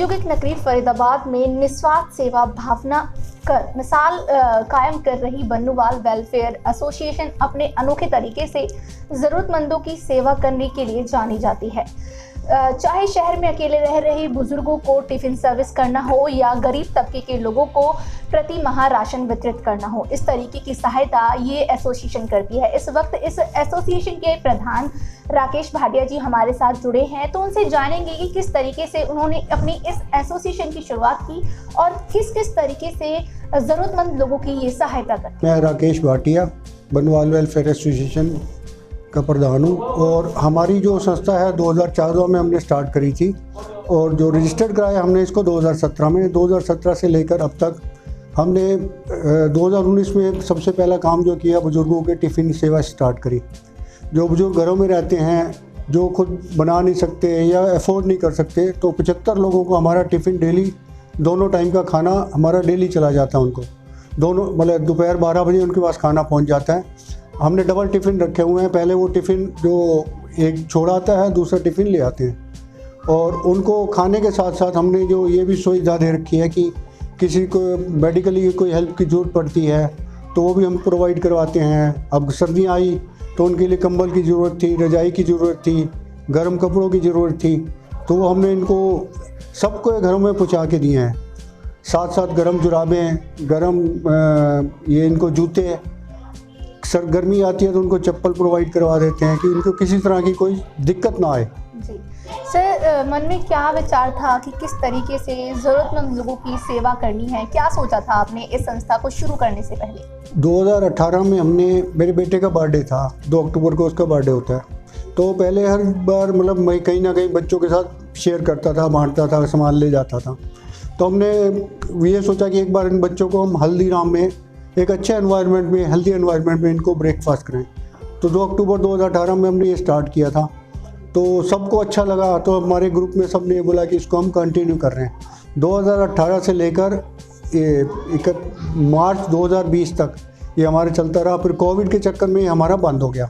औद्योगिक नगरी फरीदाबाद में निस्वार्थ सेवा भावना कर मिसाल कायम कर रही बन्नूवाल वेलफेयर एसोसिएशन अपने अनोखे तरीके से ज़रूरतमंदों की सेवा करने के लिए जानी जाती है। चाहे शहर में अकेले रह रहे बुजुर्गों को टिफिन सर्विस करना हो या गरीब तबके के लोगों को प्रति माह राशन वितरित करना हो, इस तरीके की सहायता ये एसोसिएशन करती है। इस वक्त इस एसोसिएशन के प्रधान राकेश भाटिया जी हमारे साथ जुड़े हैं, तो उनसे जानेंगे कि किस तरीके से उन्होंने अपनी इस एसोसिएशन की शुरुआत की और किस किस तरीके से ज़रूरतमंद लोगों की ये सहायता करती है। मैं राकेश भाटिया बन्नूवाल वेलफेयर एसोसिएशन का प्रधान हूँ और हमारी जो संस्था है 2014 में हमने स्टार्ट करी थी और जो रजिस्टर्ड कराया हमने इसको 2017 में। 2017 से लेकर अब तक हमने 2019 में सबसे पहला काम जो किया, बुज़ुर्गों के टिफ़िन सेवा स्टार्ट करी। जो बुज़ुर्ग घरों में रहते हैं, जो खुद बना नहीं सकते या अफोर्ड नहीं कर सकते, तो 75 लोगों को हमारा टिफ़िन डेली, दोनों टाइम का खाना हमारा डेली चला जाता है उनको। दोनों मतलब दोपहर 12 बजे उनके पास खाना पहुंच जाता है। हमने डबल टिफ़िन रखे हुए हैं। पहले वो टिफ़िन जो एक छोड़ाता है, दूसरा टिफ़िन ले आते हैं और उनको खाने के साथ साथ हमने जो ये भी सुविधा दे रखी है कि किसी को मेडिकली कोई हेल्प की ज़रूरत पड़ती है तो वो भी हम प्रोवाइड करवाते हैं। अब सर्दियाँ आई तो उनके लिए कंबल की ज़रूरत थी, रजाई की ज़रूरत थी, गर्म कपड़ों की ज़रूरत थी, तो वो हमने इनको सबको घरों में पहुँचा के दिए हैं। साथ साथ गर्म जुराबें, गर्म ये इनको जूते, सर गर्मी आती है तो उनको चप्पल प्रोवाइड करवा देते हैं कि उनको किसी तरह की कोई दिक्कत ना आए। जी सर, मन में क्या विचार था कि किस तरीके से ज़रूरतमंद लोगों की सेवा करनी है? क्या सोचा था आपने इस संस्था को शुरू करने से पहले? 2018 में हमने, मेरे बेटे का बर्थडे था, 2 अक्टूबर को उसका बर्थडे होता है, तो पहले हर बार मतलब मैं कहीं ना कहीं बच्चों के साथ शेयर करता था, बांटता था, सामान ले जाता था। तो हमने ये सोचा कि एक बार इन बच्चों को हम हल्दीराम में एक अच्छे एनवायरनमेंट में, हेल्दी एनवायरनमेंट में इनको ब्रेकफास्ट करें। तो 2 अक्टूबर 2018 में हमने ये स्टार्ट किया था, तो सबको अच्छा लगा। तो हमारे ग्रुप में सब ने बोला कि इसको हम कंटिन्यू कर रहे हैं। 2018 से लेकर मार्च 2020 तक ये हमारे चलता रहा। फिर कोविड के चक्कर में हमारा बंद हो गया,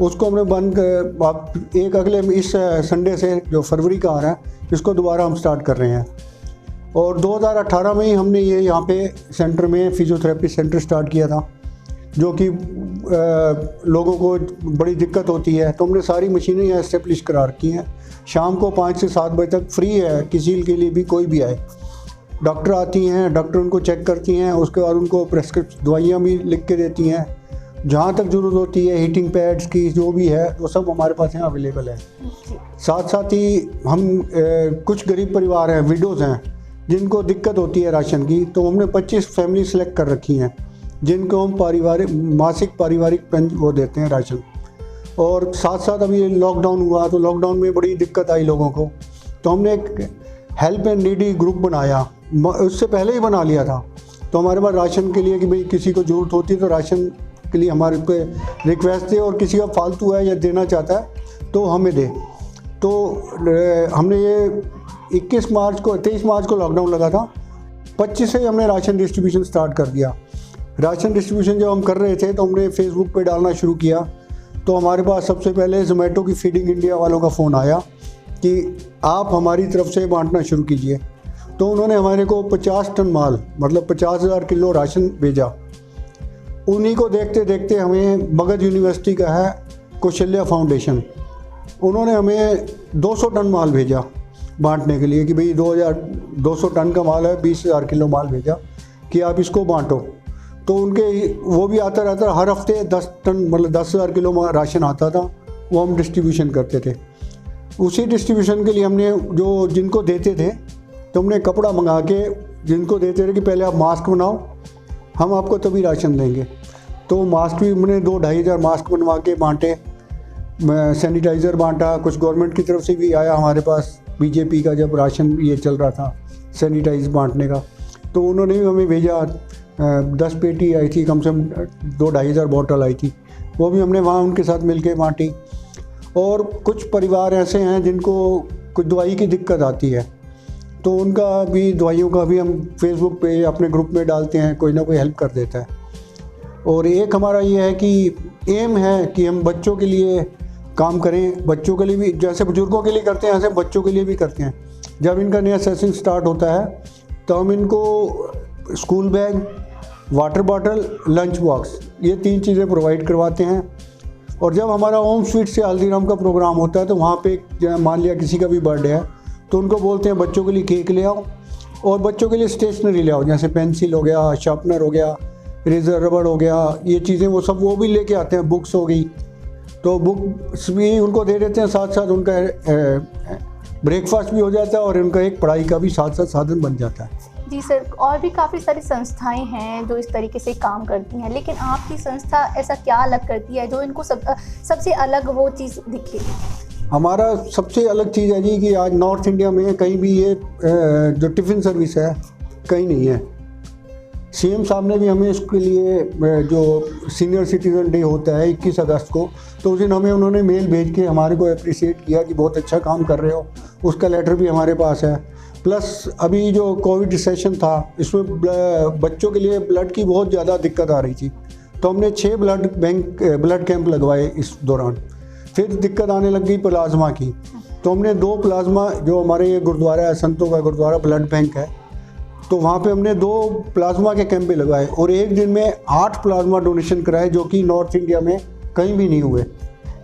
उसको हमने बंद कर एक अगले इस संडे से जो फरवरी का आ रहा है, इसको दोबारा हम स्टार्ट कर रहे हैं। और 2018 में ही हमने ये यहाँ पे सेंटर में फिजियोथेरेपी सेंटर स्टार्ट किया था, जो कि लोगों को बड़ी दिक्कत होती है, तो हमने सारी मशीनें यहाँ इस्टेब्लिश करा रखी हैं। शाम को 5 से 7 बजे तक फ्री है, किसी के लिए भी कोई भी आए। डॉक्टर आती हैं, डॉक्टर उनको चेक करती हैं, उसके बाद उनको प्रेस्क्रिप्शन दवाइयाँ भी लिख के देती हैं। जहाँ तक ज़रूरत होती है हीटिंग पैड्स की जो भी है वो सब हमारे पास यहाँ अवेलेबल है। साथ साथ ही हम कुछ गरीब परिवार हैं, विडोज़ हैं, जिनको दिक्कत होती है राशन की, तो हमने 25 फैमिली सेलेक्ट कर रखी हैं जिनको हम मासिक पारिवारिक वो देते हैं राशन। और साथ साथ अभी लॉकडाउन हुआ तो लॉकडाउन में बड़ी दिक्कत आई लोगों को, तो हमने एक हेल्प एंड नीडी ग्रुप बनाया। उससे पहले ही बना लिया था, तो हमारे पास राशन के लिए कि भाई किसी को ज़रूरत होती है तो राशन के लिए हमारे पे रिक्वेस्ट दे, और किसी का फालतू है या देना चाहता है तो हमें दे। तो हमने ये 23 मार्च को लॉकडाउन लगा था, 25 से हमने राशन डिस्ट्रीब्यूशन स्टार्ट कर दिया। राशन डिस्ट्रीब्यूशन जब हम कर रहे थे तो हमने फेसबुक पे डालना शुरू किया, तो हमारे पास सबसे पहले जोमेटो की फीडिंग इंडिया वालों का फ़ोन आया कि आप हमारी तरफ से बांटना शुरू कीजिए। तो उन्होंने हमारे को 50 टन माल, मतलब 50,000 किलो राशन भेजा। उन्हीं को देखते देखते हमें मगध यूनिवर्सिटी का है कौशल्या फाउंडेशन, उन्होंने हमें 200 टन माल भेजा बांटने के लिए कि भाई 200 टन का माल है, 20,000 किलो माल भेजा कि आप इसको बांटो। तो उनके वो भी आता रहता, हर हफ्ते 10 टन मतलब 10,000 किलो राशन आता था, वो हम डिस्ट्रीब्यूशन करते थे। उसी डिस्ट्रीब्यूशन के लिए हमने जो जिनको देते थे तो हमने कपड़ा मंगा के जिनको देते थे कि पहले आप मास्क बनाओ, हम आपको तभी राशन देंगे। तो मास्क भी हमने 2-2.5 हज़ार मास्क बनवा के बांटे, सैनिटाइज़र बांटा। कुछ गवर्नमेंट की तरफ से भी आया हमारे पास, बीजेपी का जब राशन ये चल रहा था सैनिटाइज बांटने का, तो उन्होंने भी हमें भेजा। 10 पेटी आई थी, कम से कम 2-2.5 हज़ार बॉटल आई थी, वो भी हमने वहाँ उनके साथ मिलके बांटी। और कुछ परिवार ऐसे हैं जिनको कुछ दवाई की दिक्कत आती है, तो उनका भी दवाइयों का भी हम फेसबुक पे अपने ग्रुप में डालते हैं, कोई ना कोई हेल्प कर देता है। और एक हमारा ये है कि एम है कि हम बच्चों के लिए काम करें, बच्चों के लिए भी, जैसे बुजुर्गों के लिए करते हैं ऐसे बच्चों के लिए भी करते हैं। जब इनका नया सेशन स्टार्ट होता है तो हम इनको school bag, water bottle, lunch box, ये 3 चीज़ें प्रोवाइड करवाते हैं। और जब हमारा होम स्वीट से हल्दीराम का प्रोग्राम होता है तो वहाँ पे मान लिया किसी का भी बर्थडे है तो उनको बोलते हैं बच्चों के लिए केक ले आओ और बच्चों के लिए स्टेशनरी ले आओ, जैसे पेंसिल हो गया, शार्पनर हो गया, इरेज़र, रबड़ हो गया, ये चीज़ें वो सब वो भी लेके आते हैं। बुक्स हो गई तो बुक्स भी उनको दे देते हैं, साथ साथ उनका ब्रेकफास्ट भी हो जाता है और उनका एक पढ़ाई का भी साथ साथ साधन बन जाता है। जी सर, और भी काफ़ी सारी संस्थाएं हैं जो इस तरीके से काम करती हैं, लेकिन आपकी संस्था ऐसा क्या अलग करती है जो इनको सबसे अलग वो चीज़ दिखे? हमारा सबसे अलग चीज़ है जी कि आज नॉर्थ इंडिया में कहीं भी ये जो टिफ़िन सर्विस है कहीं नहीं है। सीएम साहब ने भी हमें इसके लिए जो सीनियर सिटीज़न डे होता है 21 अगस्त को, तो उस दिन हमें उन्होंने मेल भेज के हमारे को अप्रिशिएट किया कि बहुत अच्छा काम कर रहे हो, उसका लेटर भी हमारे पास है। प्लस अभी जो कोविड सेशन था इसमें बच्चों के लिए ब्लड की बहुत ज़्यादा दिक्कत आ रही थी, तो हमने 6 ब्लड कैंप लगवाए इस दौरान। फिर दिक्कत आने लग गई प्लाज्मा की, तो हमने 2 प्लाज्मा, जो हमारे ये गुरुद्वारा है, संतों का गुरुद्वारा ब्लड बैंक है, तो वहाँ पे हमने 2 प्लाज्मा के कैंप भी लगवाए और एक दिन में 8 प्लाज्मा डोनेशन कराए, जो कि नॉर्थ इंडिया में कहीं भी नहीं हुए।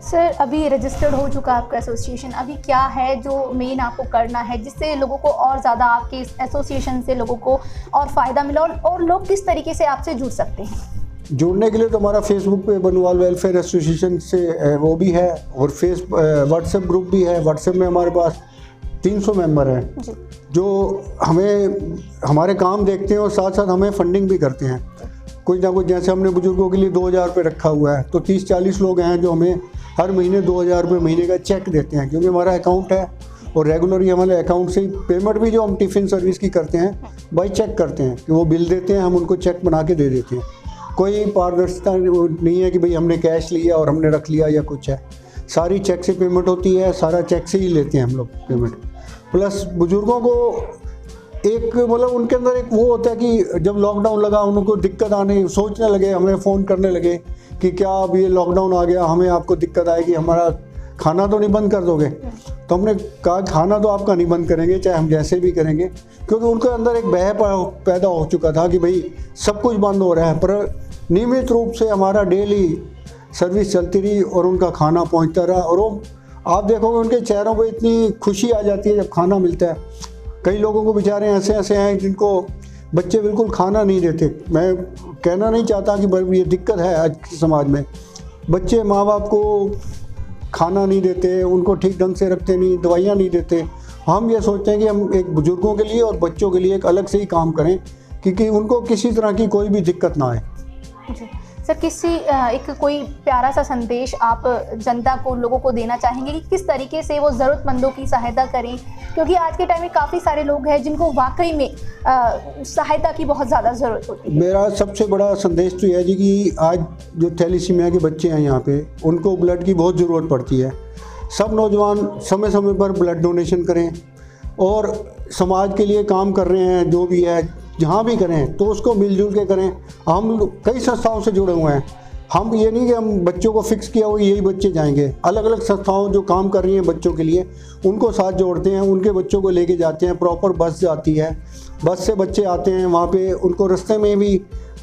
सर, अभी रजिस्टर्ड हो चुका आपका एसोसिएशन, अभी क्या है जो मेन आपको करना है जिससे लोगों को और ज़्यादा आपके इस एसोसिएशन से लोगों को और फ़ायदा मिला, और लोग किस तरीके से आपसे जुड़ सकते हैं? जुड़ने के लिए तो हमारा फेसबुक पे बनुवाल वेलफेयर एसोसिएशन से वो भी है और व्हाट्सएप ग्रुप भी है। व्हाट्सएप में हमारे पास 300 मेंबर हैं जो हमारे काम देखते हैं और साथ साथ हमें फंडिंग भी करते हैं कुछ ना कुछ। जैसे हमने बुजुर्गों के लिए 2000 रुपये रखा हुआ है, तो 30-40 लोग हैं जो हमें हर महीने 2000 रुपये महीने का चेक देते हैं, क्योंकि हमारा अकाउंट है और रेगुलरली हमारे अकाउंट से पेमेंट भी जो हम टिफ़िन सर्विस की करते हैं बाई चेक करते हैं कि वो बिल देते हैं, हम उनको चेक बना के दे देते हैं। कोई पारदर्शिता नहीं है कि भाई हमने कैश लिया और हमने रख लिया या कुछ है, सारी चेक से पेमेंट होती है, सारा चेक से ही लेते हैं हम लोग पेमेंट। प्लस बुज़ुर्गों को एक मतलब उनके अंदर एक वो होता है कि जब लॉकडाउन लगा उनको दिक्कत आने, सोचने लगे, हमें फ़ोन करने लगे कि क्या अब ये लॉकडाउन आ गया, हमें आपको दिक्कत आएगी, हमारा खाना तो नहीं बंद कर दोगे? तो हमने कहा खाना तो आपका नहीं बंद करेंगे, चाहे हम जैसे भी करेंगे, क्योंकि उनके अंदर एक भय पैदा हो चुका था कि भाई सब कुछ बंद हो रहा है। पर नियमित रूप से हमारा डेली सर्विस चलती रही और उनका खाना पहुंचता रहा, और वो आप देखोगे उनके चेहरों पे इतनी खुशी आ जाती है जब खाना मिलता है। कई लोगों को बेचारे ऐसे ऐसे हैं जिनको बच्चे बिल्कुल खाना नहीं देते। मैं कहना नहीं चाहता कि ये दिक्कत है आज के समाज में, बच्चे माँ बाप को खाना नहीं देते, उनको ठीक ढंग से रखते नहीं, दवाइयाँ नहीं देते। हम ये सोचते हैं कि हम एक बुज़ुर्गों के लिए और बच्चों के लिए एक अलग से ही काम करें, क्योंकि उनको किसी तरह की कोई भी दिक्कत ना आए। सर, कोई प्यारा सा संदेश आप जनता को, लोगों को देना चाहेंगे कि किस तरीके से वो ज़रूरतमंदों की सहायता करें, क्योंकि आज के टाइम में काफ़ी सारे लोग हैं जिनको वाकई में सहायता की बहुत ज़्यादा ज़रूरत होती है। मेरा सबसे बड़ा संदेश तो यह है जी कि आज जो थैलीसीमिया के बच्चे हैं यहाँ पे, उनको ब्लड की बहुत ज़रूरत पड़ती है। सब नौजवान समय समय पर ब्लड डोनेशन करें और समाज के लिए काम कर रहे हैं, जो भी है जहाँ भी करें तो उसको मिलजुल के करें। हम कई संस्थाओं से जुड़े हुए हैं, हम ये नहीं कि हम बच्चों को फिक्स किया हो यही बच्चे जाएंगे। अलग अलग संस्थाओं जो काम कर रही हैं बच्चों के लिए, उनको साथ जोड़ते हैं, उनके बच्चों को लेके जाते हैं। प्रॉपर बस जाती है, बस से बच्चे आते हैं, वहाँ पे उनको रास्ते में भी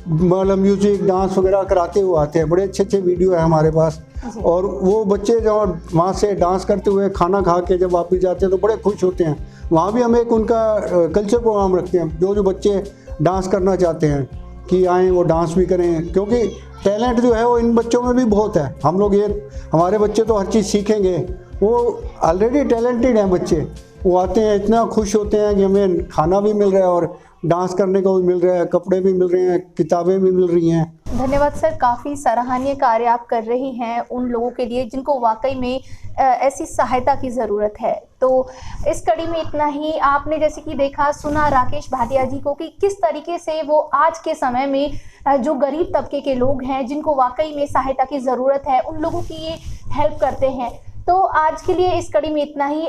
मतलब म्यूज़िक डांस वगैरह कराते हुए आते हैं। बड़े अच्छे अच्छे वीडियो है हमारे पास, और वो बच्चे जब वहाँ से डांस करते हुए खाना खा के जब वापस जाते हैं तो बड़े खुश होते हैं। वहाँ भी हम एक उनका कल्चर प्रोग्राम रखते हैं, जो बच्चे डांस करना चाहते हैं कि आएँ वो डांस भी करें, क्योंकि टैलेंट जो है वो इन बच्चों में भी बहुत है। हम लोग ये हमारे बच्चे तो हर चीज़ सीखेंगे, वो ऑलरेडी टैलेंटेड हैं बच्चे, वो आते हैं इतना खुश होते हैं कि हमें खाना भी मिल रहा है और डांस करने को भी मिल रहा है, कपड़े भी मिल रहे हैं, किताबें भी मिल रही हैं। धन्यवाद सर, काफ़ी सराहनीय कार्य आप कर रही हैं उन लोगों के लिए जिनको वाकई में ऐसी सहायता की ज़रूरत है। तो इस कड़ी में इतना ही। आपने जैसे कि देखा सुना राकेश भाटिया जी को कि किस तरीके से वो आज के समय में जो गरीब तबके के लोग हैं जिनको वाकई में सहायता की ज़रूरत है उन लोगों की ये हेल्प करते हैं। तो आज के लिए इस कड़ी में इतना ही।